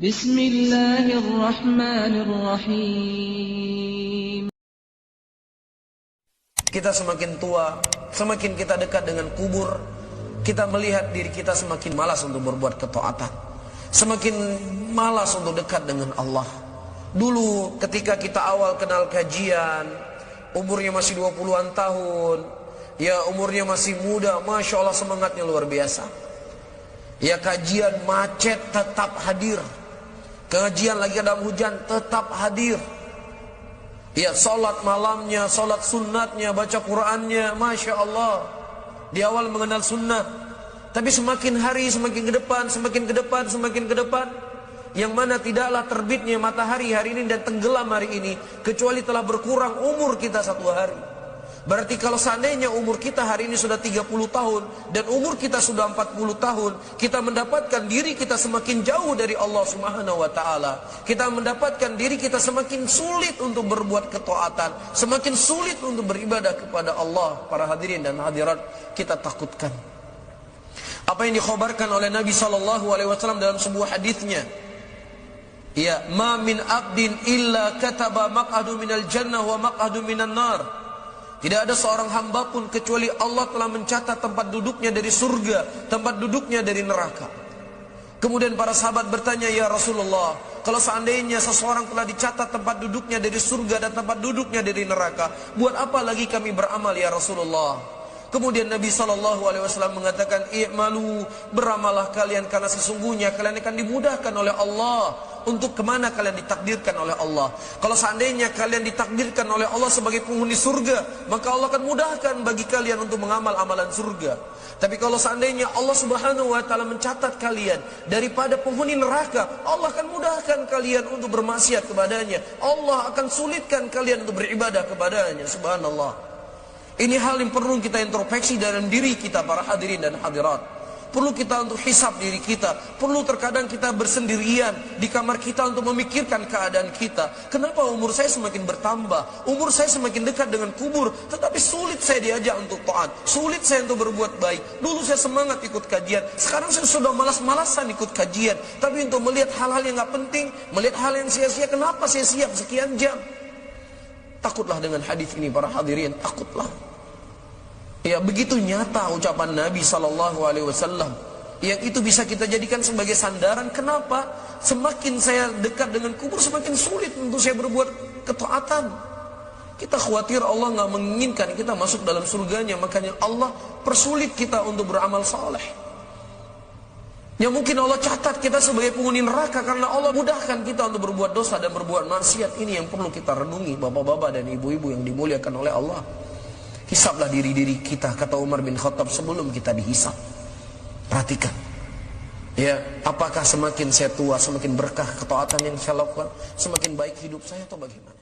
Bismillahirrahmanirrahim. Kita semakin tua, semakin kita dekat dengan kubur, kita melihat diri kita semakin malas untuk berbuat ketaatan, semakin malas untuk dekat dengan Allah. Dulu ketika kita awal kenal kajian, umurnya masih 20-an tahun, ya umurnya masih muda, Masya Allah semangatnya luar biasa. Ya kajian macet tetap hadir, kajian lagi ada hujan tetap hadir. Ya salat malamnya, salat sunnatnya, baca Qur'annya, Masya Allah. Di awal mengenal sunnah, tapi semakin hari semakin ke depan, semakin ke depan, semakin ke depan, yang mana tidaklah terbitnya matahari hari ini dan tenggelam hari ini kecuali telah berkurang umur kita satu hari. Berarti kalau seandainya umur kita hari ini sudah 30 tahun dan umur kita sudah 40 tahun, kita mendapatkan diri kita semakin jauh dari Allah Subhanahu wa taala. Kita mendapatkan diri kita semakin sulit untuk berbuat ketaatan, semakin sulit untuk beribadah kepada Allah. Para hadirin dan hadirat, kita takutkan apa yang dikhabarkan oleh Nabi sallallahu alaihi wasallam dalam sebuah hadisnya. Ya, ma min abdin illa kataba maq'adu minal jannah wa maq'adu minan nar. Tidak ada seorang hamba pun kecuali Allah telah mencatat tempat duduknya dari surga, tempat duduknya dari neraka. Kemudian para sahabat bertanya, ya Rasulullah, kalau seandainya seseorang telah dicatat tempat duduknya dari surga dan tempat duduknya dari neraka, buat apa lagi kami beramal ya Rasulullah? Kemudian Nabi SAW mengatakan, i'malu, beramalah kalian karena sesungguhnya kalian akan dimudahkan oleh Allah untuk kemana kalian ditakdirkan oleh Allah. Kalau seandainya kalian ditakdirkan oleh Allah sebagai penghuni surga, maka Allah akan mudahkan bagi kalian untuk mengamal amalan surga. Tapi kalau seandainya Allah Subhanahu wa taala mencatat kalian daripada penghuni neraka, Allah akan mudahkan kalian untuk bermaksiat kepadanya. Allah akan sulitkan kalian untuk beribadah kepadanya. Subhanallah. Ini hal yang perlu kita introspeksi dalam diri kita, para hadirin dan hadirat. Perlu kita untuk hisab diri kita. Perlu terkadang kita bersendirian di kamar kita untuk memikirkan keadaan kita. Kenapa umur saya semakin bertambah? Umur saya semakin dekat dengan kubur, tetapi sulit saya diajak untuk taat, sulit saya untuk berbuat baik. Dulu saya semangat ikut kajian, sekarang saya sudah malas-malasan ikut kajian. Tapi untuk melihat hal-hal yang gak penting, melihat hal yang sia-sia, kenapa saya siap sekian jam? Takutlah dengan hadis ini, para hadirin, takutlah. Ya, begitu nyata ucapan Nabi SAW, yang itu bisa kita jadikan sebagai sandaran. Kenapa? Semakin saya dekat dengan kubur, semakin sulit untuk saya berbuat ketaatan. Kita khawatir Allah gak menginginkan kita masuk dalam surganya, makanya Allah persulit kita untuk beramal saleh. Yang mungkin Allah catat kita sebagai penghuni neraka karena Allah mudahkan kita untuk berbuat dosa dan berbuat maksiat. Ini yang perlu kita renungi, bapak-bapak dan ibu-ibu yang dimuliakan oleh Allah. Hisablah diri-diri kita, kata Umar bin Khattab, sebelum kita dihisab. Perhatikan, ya, apakah semakin saya tua, semakin berkah ketaatan yang saya lakukan, semakin baik hidup saya, atau bagaimana?